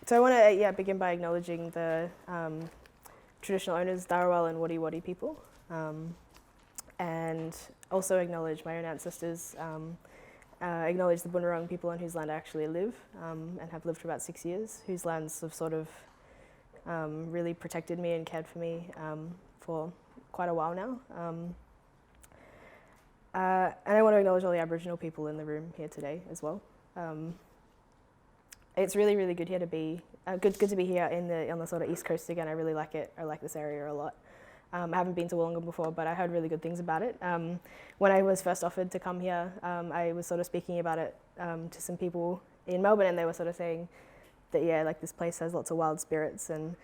So I want to begin by acknowledging the traditional owners, Dharawal and Wadi Wadi people, and also acknowledge my own ancestors, acknowledge the Bunurong people on whose land I actually live and have lived for about 6 years, whose lands have sort of really protected me and cared for me for quite a while now. And I want to acknowledge all the Aboriginal people in the room here today as well. It's really, really good here to be, good to be here on the sort of East Coast again. I really like it. I like this area a lot. I haven't been to Wollongong before, but I heard really good things about it. When I was first offered to come here, I was sort of speaking about it to some people in Melbourne, and they were sort of saying that, yeah, like this place has lots of wild spirits, and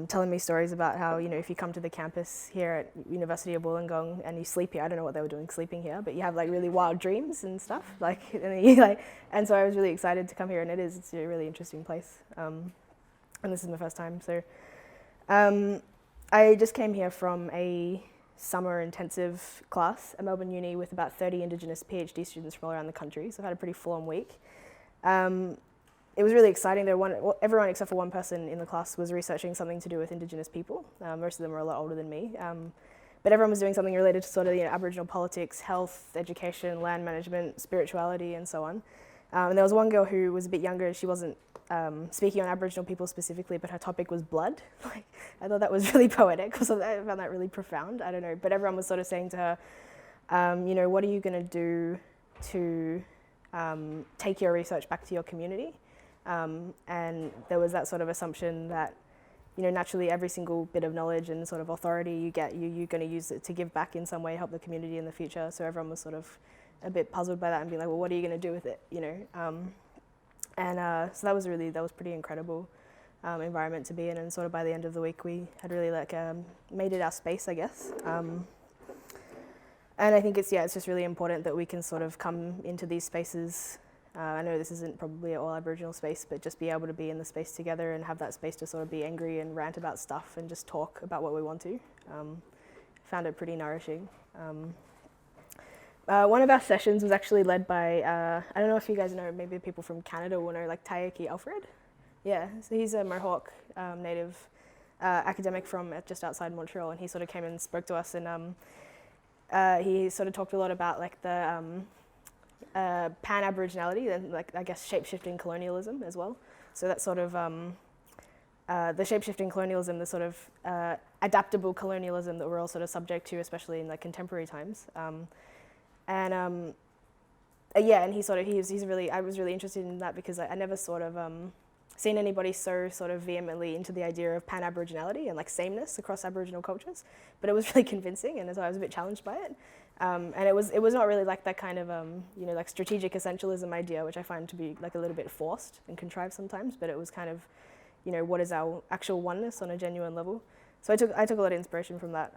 telling me stories about how, you know, if you come to the campus here at University of Wollongong and you sleep here, I don't know what they were doing sleeping here, but you have like really wild dreams and stuff, and so I was really excited to come here, and it's a really interesting place, and this is my first time. So I just came here from a summer intensive class at Melbourne Uni with about 30 Indigenous PhD students from all around the country, so I've had a pretty full-on week. It was really exciting. Everyone except for one person in the class was researching something to do with Indigenous people. Most of them were a lot older than me. But everyone was doing something related to sort of Aboriginal politics, health, education, land management, spirituality, and so on. And there was one girl who was a bit younger. She wasn't speaking on Aboriginal people specifically, but her topic was blood. Like, I thought that was really poetic, because I found that really profound. I don't know. But everyone was sort of saying to her, you know, what are you going to do to take your research back to your community? And there was that sort of assumption that, you know, naturally every single bit of knowledge and sort of authority you get, you're going to use it to give back in some way, help the community in the future. So everyone was sort of a bit puzzled by that and being like, well, what are you going to do with it, you know? So that was pretty incredible environment to be in. And sort of by the end of the week, we had really made it our space, I guess. And I think it's just really important that we can sort of come into these spaces. I know this isn't probably all Aboriginal space, but just be able to be in the space together and have that space to sort of be angry and rant about stuff and just talk about what we want to. Found it pretty nourishing. One of our sessions was actually led by, I don't know if you guys know, maybe people from Canada will know, like Taiki Alfred. Yeah, so he's a Mohawk native academic from just outside Montreal, and he sort of came and spoke to us, and he sort of talked a lot about like the pan-Aboriginality and like, I guess, shape-shifting colonialism as well. So that sort of the shape-shifting colonialism, the sort of adaptable colonialism that we're all sort of subject to, especially in like contemporary times. And he's really, I was really interested in that because I never sort of seen anybody so sort of vehemently into the idea of pan-Aboriginality and like sameness across Aboriginal cultures, but it was really convincing, and so I was a bit challenged by it. And it was not really like that kind of you know, like strategic essentialism idea, which I find to be like a little bit forced and contrived sometimes, but it was kind of, you know, what is our actual oneness on a genuine level. So I took a lot of inspiration from that.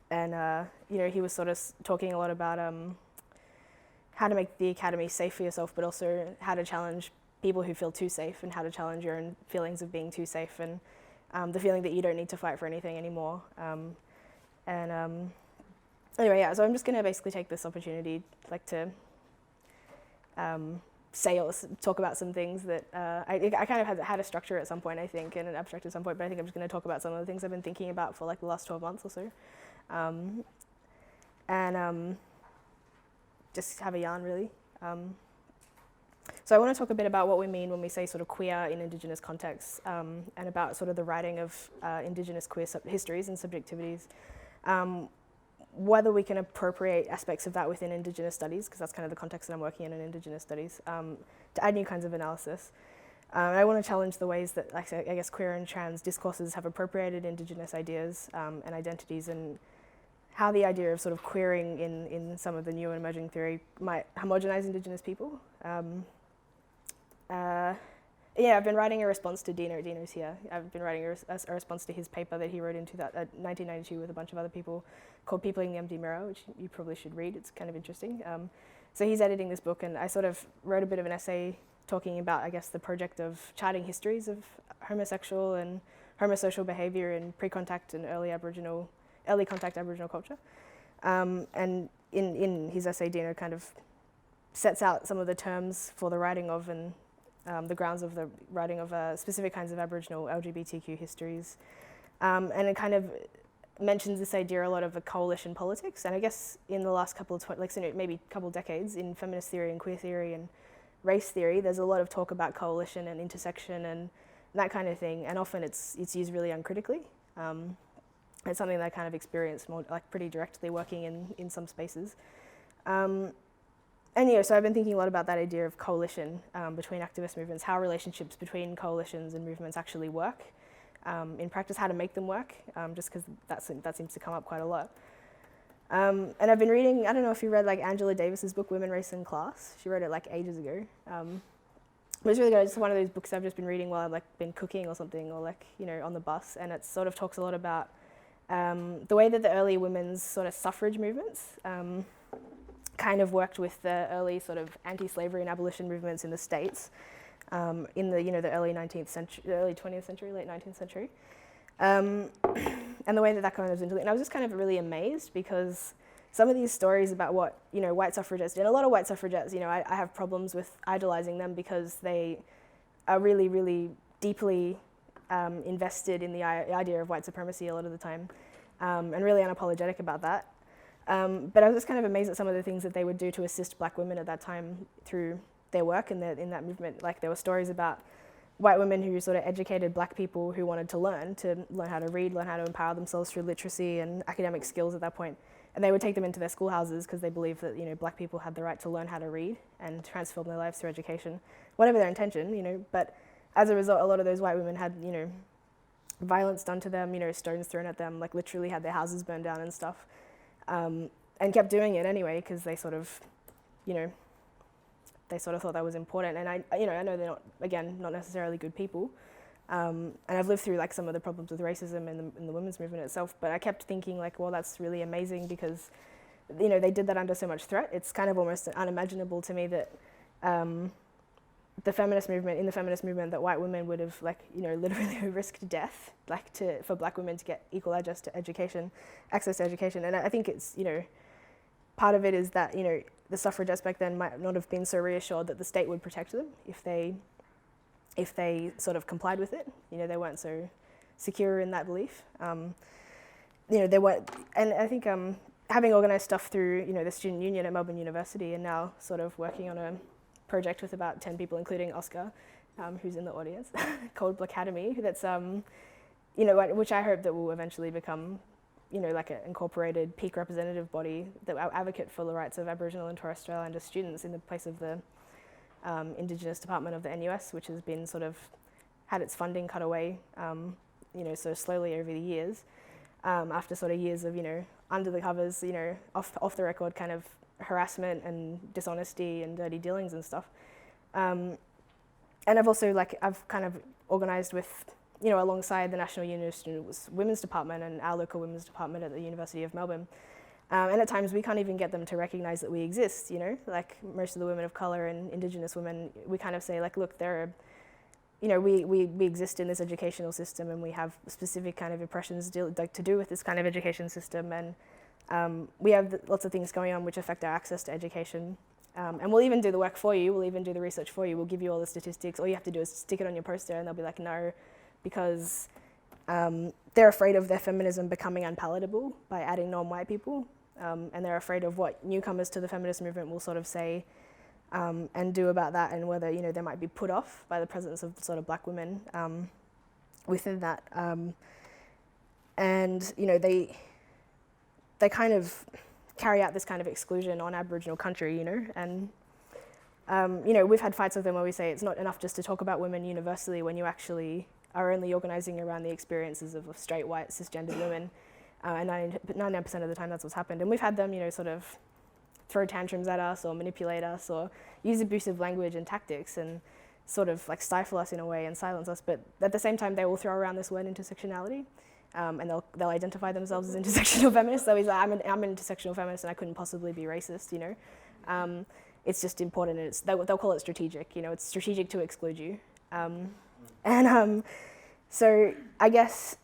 You know, he was sort of talking a lot about how to make the academy safe for yourself, but also how to challenge people who feel too safe, and how to challenge your own feelings of being too safe, and the feeling that you don't need to fight for anything anymore. Anyway, yeah, so I'm just going to basically take this opportunity like to say or talk about some things that I kind of had a structure at some point, I think, and an abstract at some point, but I think I'm just going to talk about some of the things I've been thinking about for like the last 12 months or so. Just have a yarn, really. So I want to talk a bit about what we mean when we say sort of queer in Indigenous contexts, and about sort of the writing of Indigenous queer histories and subjectivities. Whether we can appropriate aspects of that within Indigenous studies, because that's kind of the context that I'm working in Indigenous studies, to add new kinds of analysis. I want to challenge the ways that, like, I guess, queer and trans discourses have appropriated Indigenous ideas and identities, and how the idea of sort of queering in some of the new and emerging theory might homogenize Indigenous people. I've been writing a response to Dino. Dino's here. I've been writing a response to his paper that he wrote in 1992 with a bunch of other people, called Peopling the Empty Mirror, which you probably should read. It's kind of interesting. So he's editing this book, and I sort of wrote a bit of an essay talking about, I guess, the project of charting histories of homosexual and homosocial behaviour in pre-contact and early contact Aboriginal culture. And in his essay, Dino kind of sets out some of the terms for the writing of and the grounds of the writing of specific kinds of Aboriginal LGBTQ histories. And it kind of mentions this idea a lot of a coalition politics. And I guess in the last couple of, maybe couple of decades in feminist theory and queer theory and race theory, there's a lot of talk about coalition and intersection and that kind of thing. And often it's used really uncritically. It's something that I kind of experienced more like pretty directly working in some spaces. And yeah, so I've been thinking a lot about that idea of coalition between activist movements, how relationships between coalitions and movements actually work. In practice, how to make them work, just because that seems to come up quite a lot. And I've been reading, I don't know if you read like Angela Davis's book, Women, Race and Class. She wrote it like ages ago. It was really good. It's one of those books I've just been reading while I've like been cooking or something, or like, you know, on the bus. And it sort of talks a lot about the way that the early women's sort of suffrage movements kind of worked with the early sort of anti-slavery and abolition movements in the States in the, you know, the early 19th century, early 20th century, late 19th century. And the way that that kind of was into it. And I was just kind of really amazed because some of these stories about what, you know, white suffragettes did, a lot of white suffragettes, you know, I have problems with idolizing them because they are really, really deeply invested in the idea of white supremacy a lot of the time and really unapologetic about that. But I was just kind of amazed at some of the things that they would do to assist black women at that time through their work and in that movement. Like there were stories about white women who sort of educated black people who wanted to learn how to read, learn how to empower themselves through literacy and academic skills at that point. And they would take them into their schoolhouses because they believed that, you know, black people had the right to learn how to read and transform their lives through education, whatever their intention, you know. But as a result, a lot of those white women had, you know, violence done to them, you know, stones thrown at them, like literally had their houses burned down and stuff. And kept doing it anyway because they sort of, you know, they sort of thought that was important. And I know they're not necessarily good people. And I've lived through like some of the problems with racism in the women's movement itself, but I kept thinking like, well, that's really amazing because, you know, they did that under so much threat. It's kind of almost unimaginable to me that in the feminist movement that white women would have, like, you know, literally risked death like for black women to get equal access to education. And I think it's, you know, part of it is that, you know, the suffragettes back then might not have been so reassured that the state would protect them if they sort of complied with it. You know, they weren't so secure in that belief. You know, they weren't, and I think having organised stuff through, you know, the student union at Melbourne University and now sort of working on a project with about 10 people, including Oscar, who's in the audience, called Blackademy, that's, you know, which I hope that will eventually become, you know, like an incorporated peak representative body that will advocate for the rights of Aboriginal and Torres Strait Islander students in the place of the Indigenous department of the NUS, which has been sort of had its funding cut away, you know, so slowly over the years, after sort of years of, you know, under the covers, you know, off the record kind of harassment and dishonesty and dirty dealings and stuff. And I've also, like, I've kind of organised with, you know, alongside the National Union Students Women's Department and our local women's department at the University of Melbourne. And at times we can't even get them to recognise that we exist, you know, like most of the women of colour and Indigenous women, we kind of say like, look, there are, you know, we exist in this educational system and we have specific kind of oppressions to do with this kind of education system, and we have lots of things going on which affect our access to education. And we'll even do the work for you, we'll even do the research for you, we'll give you all the statistics, all you have to do is stick it on your poster and they'll be like, no, because they're afraid of their feminism becoming unpalatable by adding non-white people, and they're afraid of what newcomers to the feminist movement will sort of say and do about that, and whether, you know, they might be put off by the presence of sort of black women within that. And, you know, they kind of carry out this kind of exclusion on Aboriginal country, you know, and you know, we've had fights with them where we say it's not enough just to talk about women universally when you actually are only organising around the experiences of straight, white, cisgendered women, and 99% of the time that's what's happened. And we've had them, you know, sort of throw tantrums at us or manipulate us or use abusive language and tactics and sort of like stifle us in a way and silence us. But at the same time, they will throw around this word intersectionality, and they'll identify themselves as intersectional feminists. So he's like, I'm an intersectional feminist and I couldn't possibly be racist, you know. It's just important, and they'll call it strategic, you know, it's strategic to exclude you. So I guess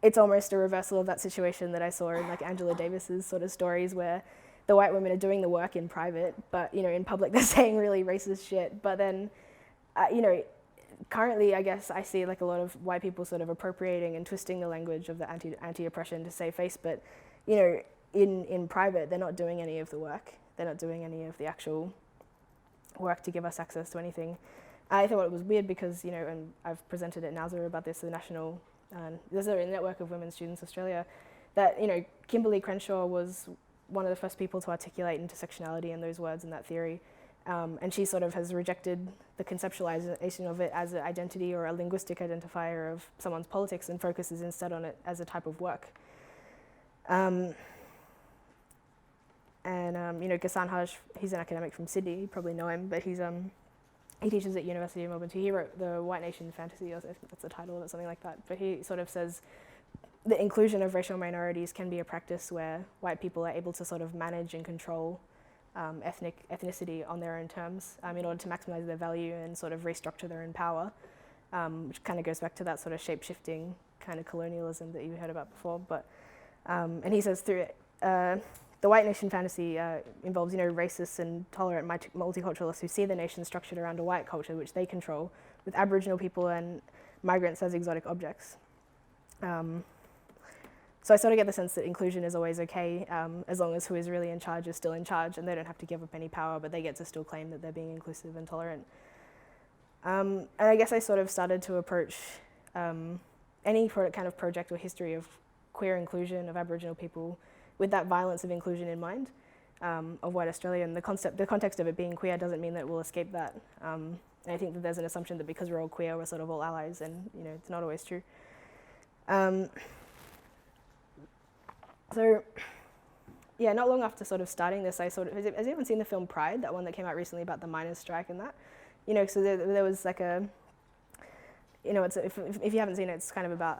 it's almost a reversal of that situation that I saw in like Angela Davis's sort of stories where the white women are doing the work in private, but, you know, in public they're saying really racist shit, but then you know, currently, I guess I see like a lot of white people sort of appropriating and twisting the language of the anti-oppression to save face, but you know, in private, they're not doing any of the work. They're not doing any of the actual work to give us access to anything. I thought it was weird because, you know, and I've presented at NAUSA about this, the National, there's a network of women students Australia, that, you know, Kimberly Crenshaw was one of the first people to articulate intersectionality and those words and that theory. And she sort of has rejected the conceptualization of it as an identity or a linguistic identifier of someone's politics and focuses instead on it as a type of work. You know, Ghassan Haj, he's an academic from Sydney, you probably know him, but he teaches at University of Melbourne too. He wrote the White Nation Fantasy, or that's the title of it, something like that. But he sort of says the inclusion of racial minorities can be a practice where white people are able to sort of manage and control ethnicity on their own terms in order to maximize their value and sort of restructure their own power, which kind of goes back to that sort of shape-shifting kind of colonialism that you heard about before. But and he says through the White Nation Fantasy involves, you know, racists and tolerant multiculturalists who see the nation structured around a white culture which they control, with Aboriginal people and migrants as exotic objects. So I sort of get the sense that inclusion is always okay, as long as who is really in charge is still in charge and they don't have to give up any power, but they get to still claim that they're being inclusive and tolerant. And I guess I sort of started to approach any kind of project or history of queer inclusion of Aboriginal people with that violence of inclusion in mind, of white Australia. And the context of it being queer doesn't mean that we'll escape that. And I think that there's an assumption that because we're all queer, we're sort of all allies, and you know, it's not always true. So, yeah, not long after sort of starting this, has anyone seen the film Pride, that one that came out recently about the miners' strike and that? You know, so there was like a, you know, if you haven't seen it, it's kind of about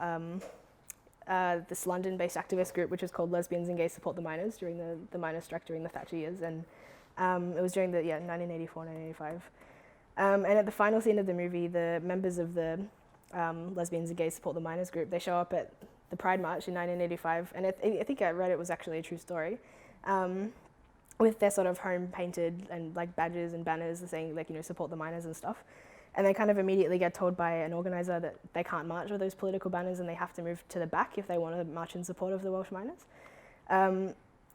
this London-based activist group which is called Lesbians and Gays Support the Miners during the miners' strike during the Thatcher years, and it was during 1984, 1985. And at the final scene of the movie, the members of the Lesbians and Gays Support the Miners group, they show up at the Pride March in 1985, and I think I read it was actually a true story, with their sort of home painted and like badges and banners saying like, you know, support the miners and stuff. And they kind of immediately get told by an organiser that they can't march with those political banners and they have to move to the back if they want to march in support of the Welsh miners.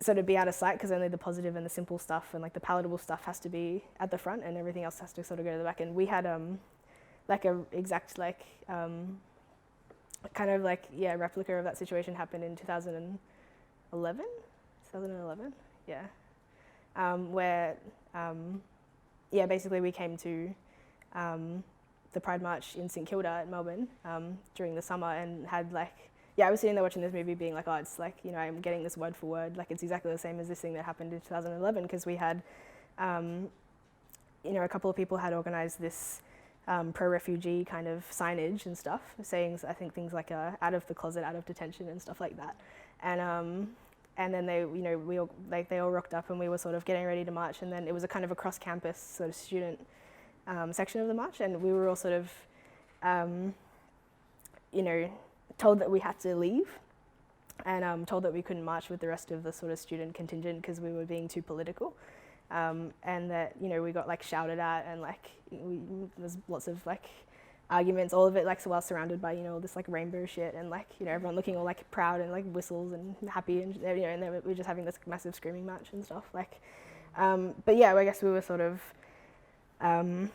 So to be out of sight, because only the positive and the simple stuff and like the palatable stuff has to be at the front and everything else has to sort of go to the back. And we had like a exact like kind of like replica of that situation happened in 2011, where basically we came to the Pride March in St Kilda at Melbourne during the summer and had like, I was sitting there watching this movie being like, oh, it's like, you know, I'm getting this word for word, like it's exactly the same as this thing that happened in 2011, because we had, you know, a couple of people had organised this pro-refugee kind of signage and stuff, saying, I think things like out of the closet, out of detention and stuff like that. And then they, you know, they all rocked up and we were sort of getting ready to march, and then it was a kind of a cross-campus sort of student section of the march, and we were all sort of, you know, told that we had to leave, and told that we couldn't march with the rest of the sort of student contingent because we were being too political. And that, you know, we got like shouted at, and like there's lots of like arguments, all of it like while surrounded by, you know, all this like rainbow shit, and like, you know, everyone looking all like proud and like whistles and happy, and you know, and then we were just having this massive screaming match and stuff like. But yeah, I guess we were sort of, and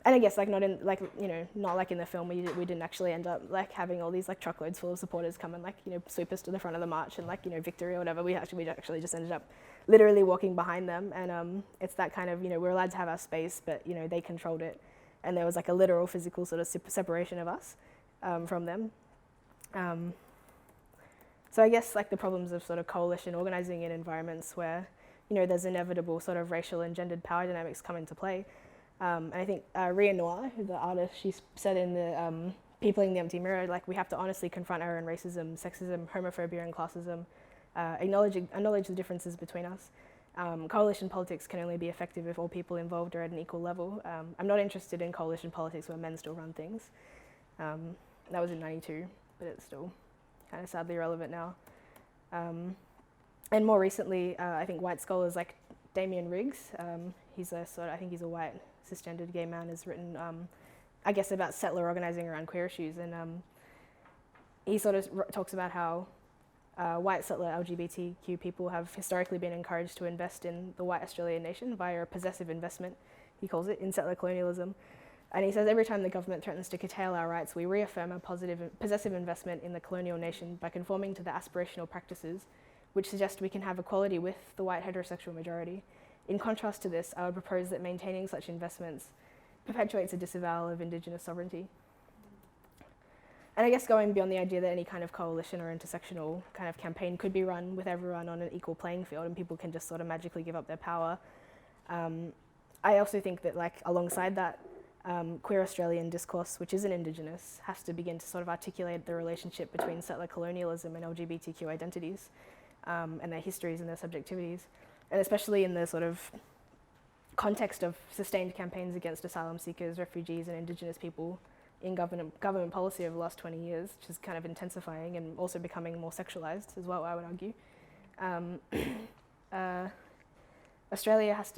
I guess like not in like, you know, not like in the film, we didn't actually end up like having all these like truckloads full of supporters come and like, you know, sweep us to the front of the march and like, you know, victory or whatever. We actually just ended up literally walking behind them, and it's that kind of, you know, we're allowed to have our space, but you know, they controlled it, and there was like a literal physical sort of separation of us from them. So I guess like the problems of sort of coalition organising in environments where, you know, there's inevitable sort of racial and gendered power dynamics come into play. And I think Ria Noir, who's the artist, she said in the Peopling the Empty Mirror, like, we have to honestly confront our own racism, sexism, homophobia and classism, acknowledge the differences between us. Coalition politics can only be effective if all people involved are at an equal level. I'm not interested in coalition politics where men still run things. That was in '92, but it's still kind of sadly relevant now. And more recently, I think white scholars like Damien Riggs. He's a I think he's a white cisgendered gay man, has written, I guess, about settler organising around queer issues, and he sort of talks about how white settler LGBTQ people have historically been encouraged to invest in the white Australian nation via a possessive investment, he calls it, in settler colonialism. And he says every time the government threatens to curtail our rights, we reaffirm a possessive investment in the colonial nation by conforming to the aspirational practices which suggest we can have equality with the white heterosexual majority. In contrast to this, I would propose that maintaining such investments perpetuates a disavowal of Indigenous sovereignty. And I guess going beyond the idea that any kind of coalition or intersectional kind of campaign could be run with everyone on an equal playing field and people can just sort of magically give up their power, I also think that, like, alongside that, queer Australian discourse, which isn't Indigenous, has to begin to sort of articulate the relationship between settler colonialism and LGBTQ identities, and their histories and their subjectivities, and especially in the sort of context of sustained campaigns against asylum seekers, refugees and Indigenous people in government policy over the last 20 years, which is kind of intensifying and also becoming more sexualised as well, I would argue. Queer Australia has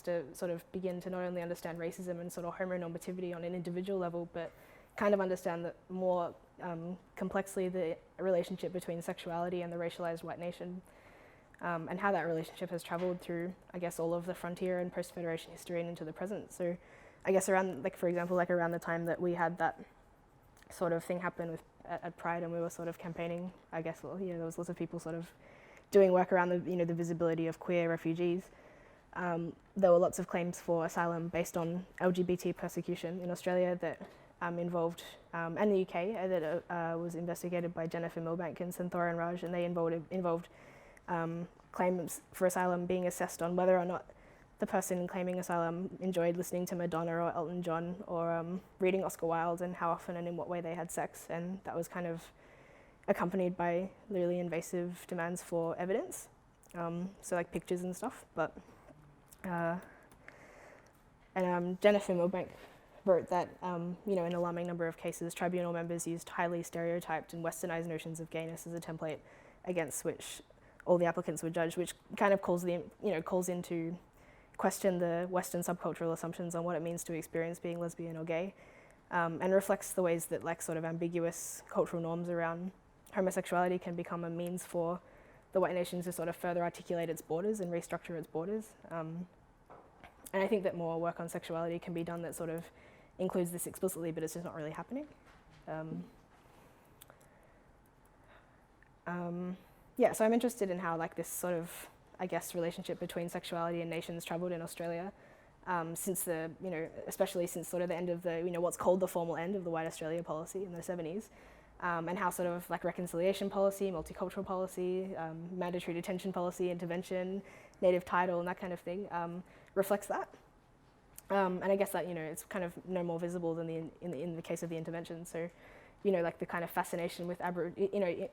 to sort of begin to not only understand racism and sort of homonormativity on an individual level, but kind of understand that more complexly the relationship between sexuality and the racialized white nation, and how that relationship has travelled through, I guess, all of the frontier and post-Federation history and into the present. So I guess around, like, for example, like around the time that we had that sort of thing happen at Pride, and we were sort of campaigning, I guess, well, there was lots of people sort of doing work around the visibility of queer refugees. There were lots of claims for asylum based on LGBT persecution in Australia that involved, and the UK, that was investigated by Jennifer Milbank and Santhoran Raj, and they involved claims for asylum being assessed on whether or not the person claiming asylum enjoyed listening to Madonna or Elton John or reading Oscar Wilde, and how often and in what way they had sex. And that was kind of accompanied by really invasive demands for evidence, so like pictures and stuff. But Jennifer Milbank wrote that in an alarming number of cases, tribunal members used highly stereotyped and westernized notions of gayness as a template against which all the applicants were judged, which kind of calls into question the Western subcultural assumptions on what it means to experience being lesbian or gay, and reflects the ways that, like, sort of ambiguous cultural norms around homosexuality can become a means for the white nation to sort of further articulate its borders and restructure its borders. And I think that more work on sexuality can be done that sort of includes this explicitly, but it's just not really happening. So I'm interested in how, like, this sort of, I guess, relationship between sexuality and nations travelled in Australia since the, especially since sort of the end of the, what's called the formal end of the White Australia policy in the 70s, and how sort of like reconciliation policy, multicultural policy, mandatory detention policy, intervention, native title, and that kind of thing reflects that. And I guess that, it's kind of no more visible than in the case of the intervention. So, like the kind of fascination with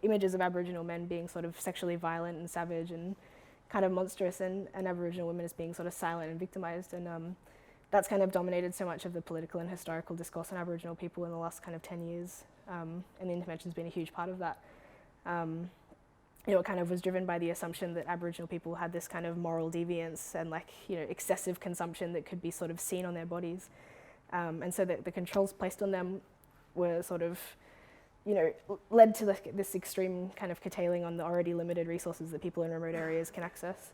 images of Aboriginal men being sort of sexually violent and savage and kind of monstrous, and Aboriginal women as being sort of silent and victimised, and that's kind of dominated so much of the political and historical discourse on Aboriginal people in the last kind of 10 years, and the intervention's been a huge part of that. It kind of was driven by the assumption that Aboriginal people had this kind of moral deviance and, like, excessive consumption that could be sort of seen on their bodies, and so that the controls placed on them were sort of led to this extreme kind of curtailing on the already limited resources that people in remote areas can access,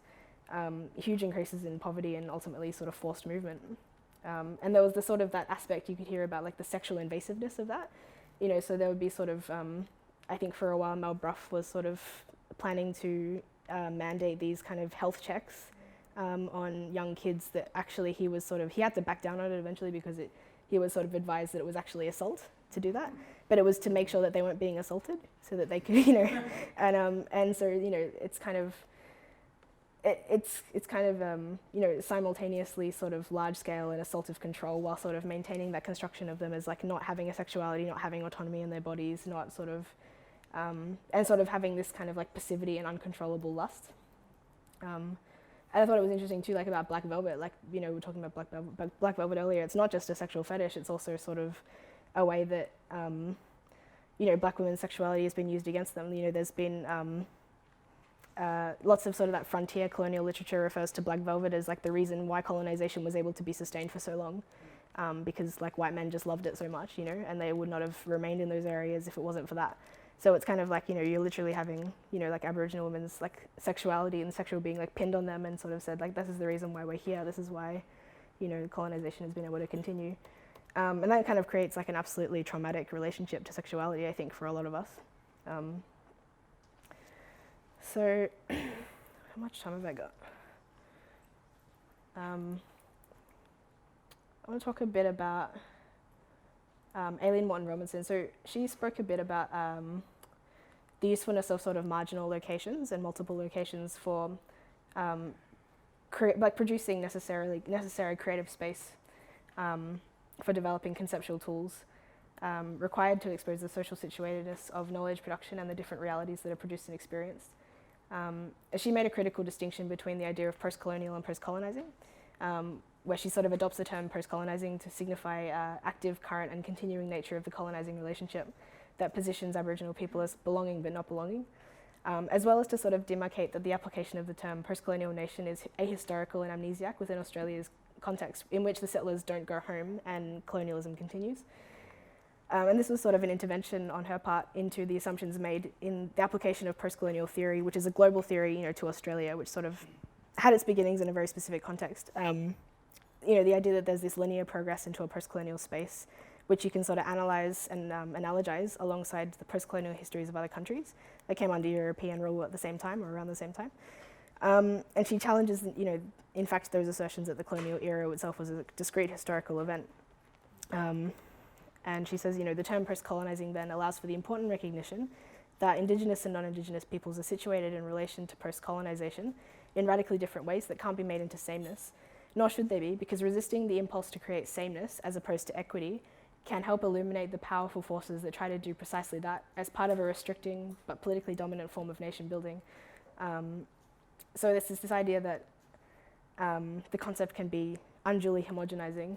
huge increases in poverty, and ultimately sort of forced movement. And there was the sort of that aspect you could hear about, like the sexual invasiveness of that, so there would be sort of, I think for a while Mel Brough was sort of planning to mandate these kind of health checks on young kids that actually he had to back down on it eventually because he was sort of advised that it was actually assault to do that, but it was to make sure that they weren't being assaulted, so that they could, and so it's kind of, it's kind of simultaneously sort of large scale and assaultive control while sort of maintaining that construction of them as, like, not having a sexuality, not having autonomy in their bodies, not sort of, and sort of having this kind of like passivity and uncontrollable lust. And I thought it was interesting too, like about Black Velvet, like, we were talking about Black Velvet earlier. It's not just a sexual fetish, it's also sort of a way that, Black women's sexuality has been used against them. There's been lots of sort of that frontier colonial literature refers to black velvet as like the reason why colonization was able to be sustained for so long, because like white men just loved it so much, you know, and they would not have remained in those areas if it wasn't for that. So it's kind of like, you know, you're literally having, you know, like Aboriginal women's like sexuality and sexual being like pinned on them and sort of said like, this is the reason why we're here, this is why, you know, colonization has been able to continue. And that kind of creates like an absolutely traumatic relationship to sexuality, I think, for a lot of us. So, how much time have I got? I want to talk a bit about Aileen Morton Robinson. So she spoke a bit about the usefulness of sort of marginal locations and multiple locations for like producing necessary creative space for developing conceptual tools required to expose the social situatedness of knowledge production and the different realities that are produced and experienced. She made a critical distinction between the idea of post-colonial and post-colonizing, where she sort of adopts the term post-colonizing to signify active, current and continuing nature of the colonizing relationship that positions Aboriginal people as belonging but not belonging, as well as to sort of demarcate that the application of the term post-colonial nation is ahistorical and amnesiac within Australia's context, in which the settlers don't go home and colonialism continues. And this was sort of an intervention on her part into the assumptions made in the application of post-colonial theory, which is a global theory, you know, to Australia, which sort of had its beginnings in a very specific context. You know, the idea that there's this linear progress into a post-colonial space, which you can sort of analyze and analogize alongside the post-colonial histories of other countries that came under European rule at the same time or around the same time. And she challenges, you know, in fact, those assertions that the colonial era itself was a discrete historical event. And she says, you know, the term post-colonizing then allows for the important recognition that Indigenous and non-Indigenous peoples are situated in relation to post-colonization in radically different ways that can't be made into sameness, nor should they be, because resisting the impulse to create sameness as opposed to equity can help illuminate the powerful forces that try to do precisely that as part of a restricting but politically dominant form of nation building. So this is this idea that the concept can be unduly homogenizing,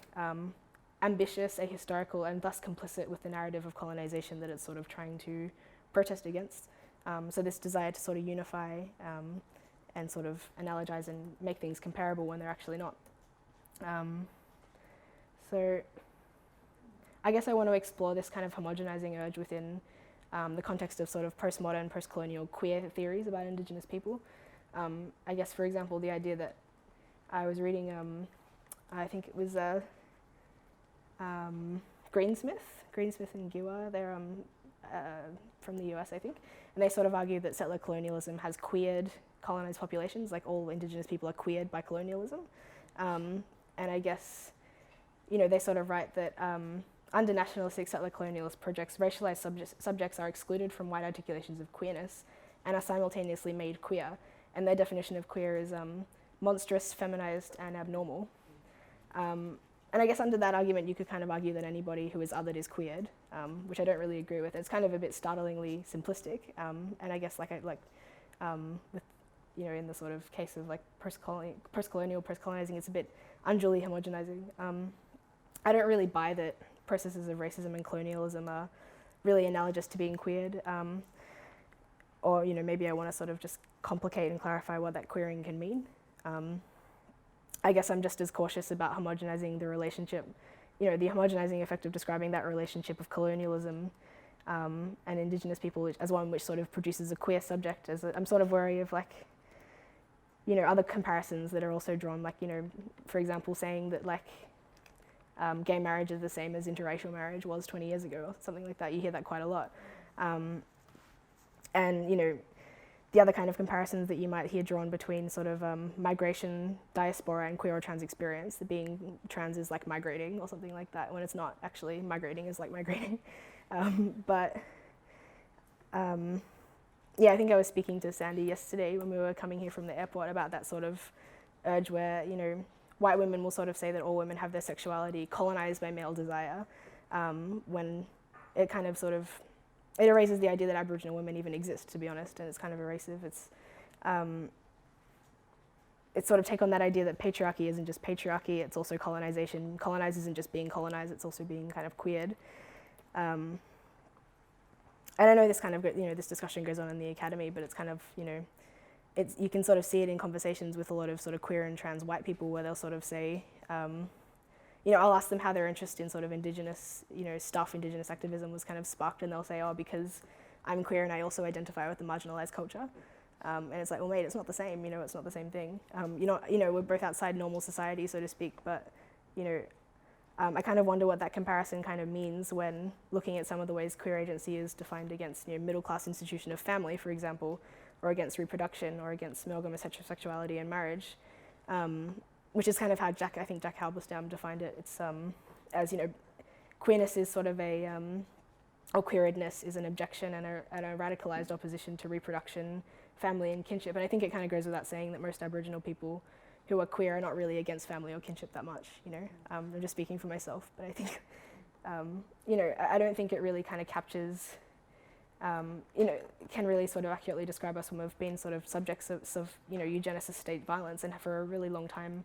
ambitious, ahistorical, and thus complicit with the narrative of colonization that it's sort of trying to protest against. So this desire to sort of unify and sort of analogize and make things comparable when they're actually not. So I guess I want to explore this kind of homogenizing urge within the context of sort of postmodern, post-colonial queer theories about Indigenous people. I guess, for example, the idea that I was reading, I think it was Greensmith and Giwa, they're from the US, I think, and they sort of argue that settler colonialism has queered colonized populations, like all Indigenous people are queered by colonialism. And I guess, you know, they sort of write that under nationalistic settler colonialist projects, racialized subjects are excluded from wide articulations of queerness and are simultaneously made queer. And their definition of queer is monstrous, feminized, and abnormal. And I guess under that argument, you could kind of argue that anybody who is othered is queered, which I don't really agree with. It's kind of a bit startlingly simplistic. And I guess with, you know, in the sort of case of like post-colonial, post-colonizing, it's a bit unduly homogenizing. I don't really buy that processes of racism and colonialism are really analogous to being queered. Or, you know, maybe I want to sort of just complicate and clarify what that queering can mean. I guess I'm just as cautious about homogenizing the relationship, you know, the homogenizing effect of describing that relationship of colonialism and Indigenous people as one which sort of produces a queer subject. I'm sort of wary of, like, you know, other comparisons that are also drawn, like, you know, for example, saying that, like, gay marriage is the same as interracial marriage was 20 years ago or something like that. You hear that quite a lot. And, you know, the other kind of comparisons that you might hear drawn between sort of migration, diaspora, and queer or trans experience, that being trans is like migrating or something like that, when it's not actually. Migrating is like migrating. Yeah, I think I was speaking to Sandy yesterday when we were coming here from the airport about that sort of urge where, you know, white women will sort of say that all women have their sexuality colonized by male desire, when it kind of sort of, it erases the idea that Aboriginal women even exist, to be honest, and it's kind of erasive. It's sort of take on that idea that patriarchy isn't just patriarchy, it's also colonization. Colonized isn't just being colonized, it's also being kind of queered. And I know this kind of, you know, this discussion goes on in the academy, but it's kind of, you know, you can sort of see it in conversations with a lot of sort of queer and trans white people, where they'll sort of say, I'll ask them how their interest in sort of Indigenous, Indigenous activism was kind of sparked, and they'll say, oh, because I'm queer and I also identify with the marginalised culture. And it's like, well, mate, it's not the same, it's not the same thing. We're both outside normal society, so to speak, but, I kind of wonder what that comparison kind of means when looking at some of the ways queer agency is defined against, middle-class institution of family, for example, or against reproduction, or against monogamous heterosexuality and marriage, which is kind of how Jack Halberstam defined it. It's as, queerness is sort of or queeredness is an objection and a radicalized opposition to reproduction, family and kinship. And I think it kind of goes without saying that most Aboriginal people who are queer are not really against family or kinship that much, I'm just speaking for myself, but I think, I don't think it really kind of captures, can really sort of accurately describe us when we've been sort of subjects of eugenicist state violence, and for a really long time,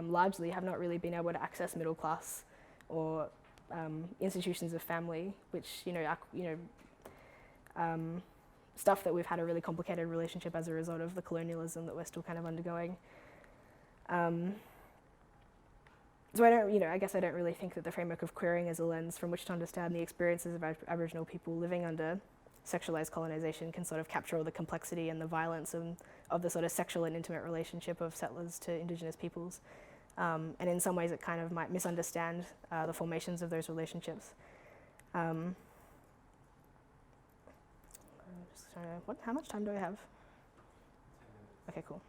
largely have not really been able to access middle class or institutions of family, which, stuff that we've had a really complicated relationship as a result of the colonialism that we're still kind of undergoing. So I guess I don't really think that the framework of queering is a lens from which to understand the experiences of Aboriginal people living under sexualized colonization can sort of capture all the complexity and the violence of the sort of sexual and intimate relationship of settlers to Indigenous peoples. And in some ways it kind of might misunderstand the formations of those relationships. I'm just trying to, how much time do I have? Okay, cool.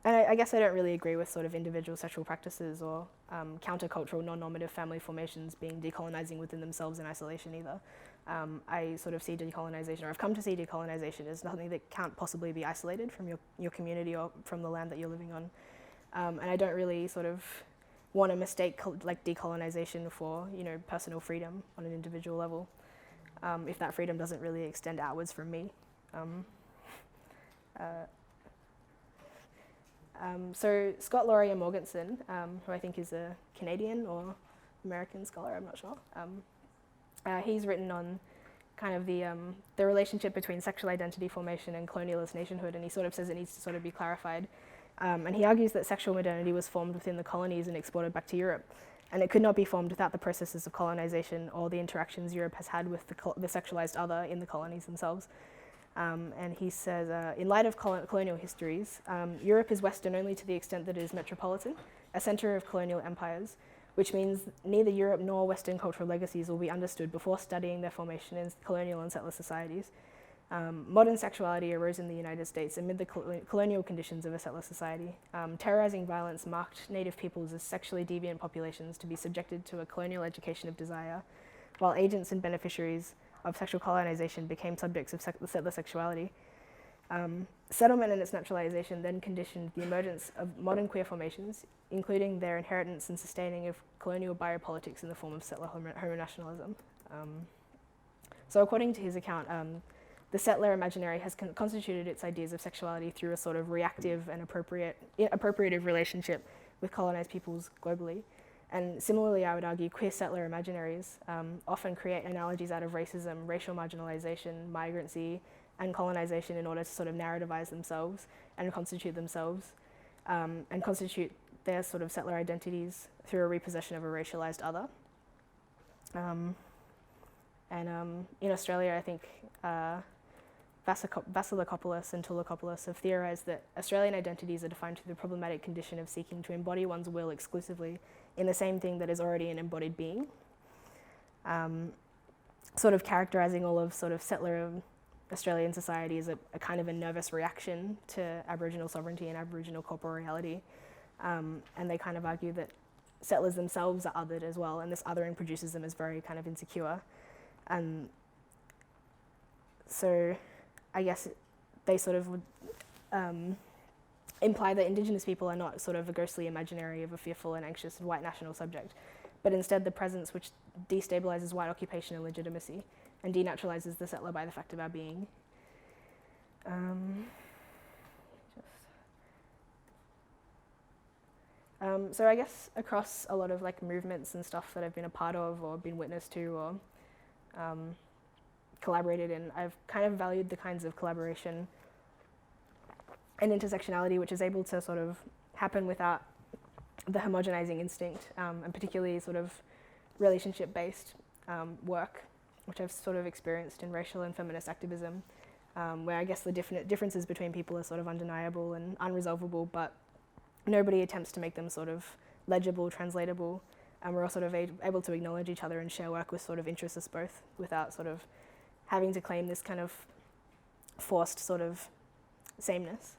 And I guess I don't really agree with sort of individual sexual practices or countercultural non-normative family formations being decolonizing within themselves in isolation either. I sort of see decolonization, or I've come to see decolonization as nothing that can't possibly be isolated from your community or from the land that you're living on. And I don't really sort of want to mistake like decolonization for, personal freedom on an individual level, if that freedom doesn't really extend outwards from me. So Scott Laurier Morganson, who I think is a Canadian or American scholar, I'm not sure, he's written on kind of the relationship between sexual identity formation and colonialist nationhood, and he sort of says it needs to sort of be clarified. And he argues that sexual modernity was formed within the colonies and exported back to Europe, and it could not be formed without the processes of colonization or the interactions Europe has had with the sexualized other in the colonies themselves. And he says, in light of colonial histories, Europe is Western only to the extent that it is metropolitan, a center of colonial empires, which means neither Europe nor Western cultural legacies will be understood before studying their formation in colonial and settler societies. Modern sexuality arose in the United States amid the colonial conditions of a settler society. Terrorizing violence marked Native peoples as sexually deviant populations to be subjected to a colonial education of desire, while agents and beneficiaries of sexual colonization became subjects of settler sexuality. Settlement and its naturalization then conditioned the emergence of modern queer formations, including their inheritance and sustaining of colonial biopolitics in the form of settler homonationalism. So according to his account, the settler imaginary has constituted its ideas of sexuality through a sort of reactive and appropriative relationship with colonized peoples globally. And similarly, I would argue queer settler imaginaries often create analogies out of racism, racial marginalization, migrancy, and colonization in order to sort of narrativize themselves and constitute themselves and constitute their sort of settler identities through a repossession of a racialized other. In Australia, I think Vasilakopoulos and Toulakopoulos have theorized that Australian identities are defined through the problematic condition of seeking to embody one's will exclusively in the same thing that is already an embodied being, sort of characterizing all of sort of settler Australian society as a kind of a nervous reaction to Aboriginal sovereignty and Aboriginal corporeality. And they kind of argue that settlers themselves are othered as well, and this othering produces them as very kind of insecure. So I guess they sort of would imply that Indigenous people are not sort of a ghostly imaginary of a fearful and anxious white national subject, but instead the presence which destabilizes white occupation and legitimacy and denaturalizes the settler by the fact of our being. So I guess across a lot of like movements and stuff that I've been a part of or been witness to or collaborated in, I've kind of valued the kinds of collaboration and intersectionality which is able to sort of happen without the homogenizing instinct, and particularly sort of relationship-based work, which I've sort of experienced in racial and feminist activism, where I guess the differences between people are sort of undeniable and unresolvable, but nobody attempts to make them sort of legible, translatable, and we're all sort of able to acknowledge each other and share work with sort of interest us both without sort of having to claim this kind of forced sort of sameness.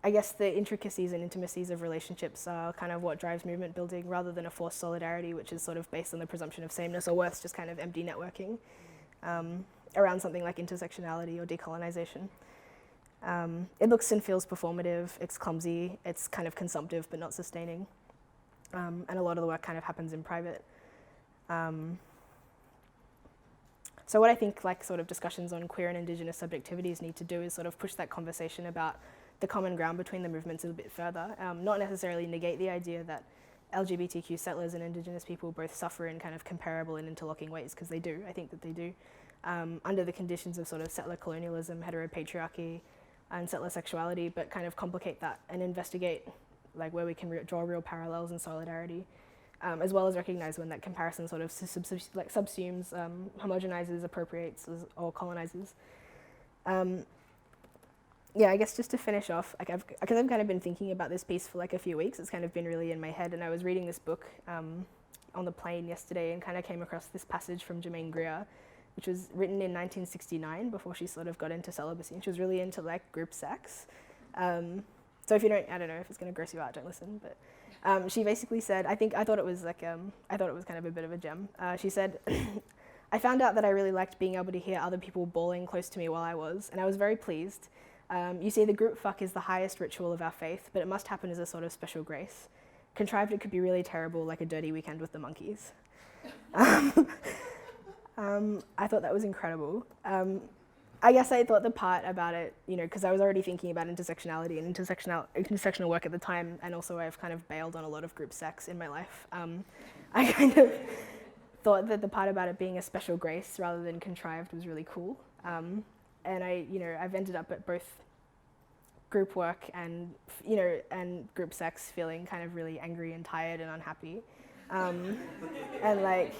I guess the intricacies and intimacies of relationships are kind of what drives movement building rather than a forced solidarity, which is sort of based on the presumption of sameness, or worse, just kind of empty networking around something like intersectionality or decolonization. It looks and feels performative, it's clumsy, it's kind of consumptive but not sustaining. And a lot of the work kind of happens in private. So what I think like sort of discussions on queer and Indigenous subjectivities need to do is sort of push that conversation about the common ground between the movements a bit further, not necessarily negate the idea that LGBTQ settlers and Indigenous people both suffer in kind of comparable and interlocking ways, because they do, I think that they do, under the conditions of sort of settler colonialism, heteropatriarchy, and settler sexuality, but kind of complicate that and investigate like where we can draw real parallels and solidarity, as well as recognize when that comparison sort of subsumes, homogenizes, appropriates, or colonizes. Yeah, I guess just to finish off, like because I've kind of been thinking about this piece for like a few weeks, it's kind of been really in my head, and I was reading this book on the plane yesterday and kind of came across this passage from Germaine Greer, which was written in 1969 before she sort of got into celibacy, and she was really into like group sex. So if you don't, I don't know if it's going to gross you out, don't listen, but she basically said, I thought it was kind of a bit of a gem. She said, I found out that I really liked being able to hear other people bawling close to me while I was, and I was very pleased. You see, the group fuck is the highest ritual of our faith, but it must happen as a sort of special grace. Contrived, it could be really terrible, like a dirty weekend with the monkeys. I thought that was incredible. I guess I thought the part about it, you know, because I was already thinking about intersectionality and intersectional work at the time, and also I've kind of bailed on a lot of group sex in my life. I kind of thought that the part about it being a special grace rather than contrived was really cool. And I've ended up at both group work and, and group sex feeling kind of really angry and tired and unhappy. And like,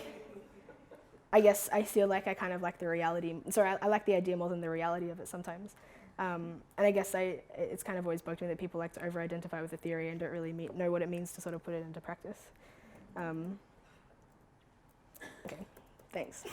I guess I feel like I kind of like the reality. Sorry, I like the idea more than the reality of it sometimes. And I guess it's kind of always bugged me that people like to over-identify with a theory and don't really know what it means to sort of put it into practice. Okay, thanks.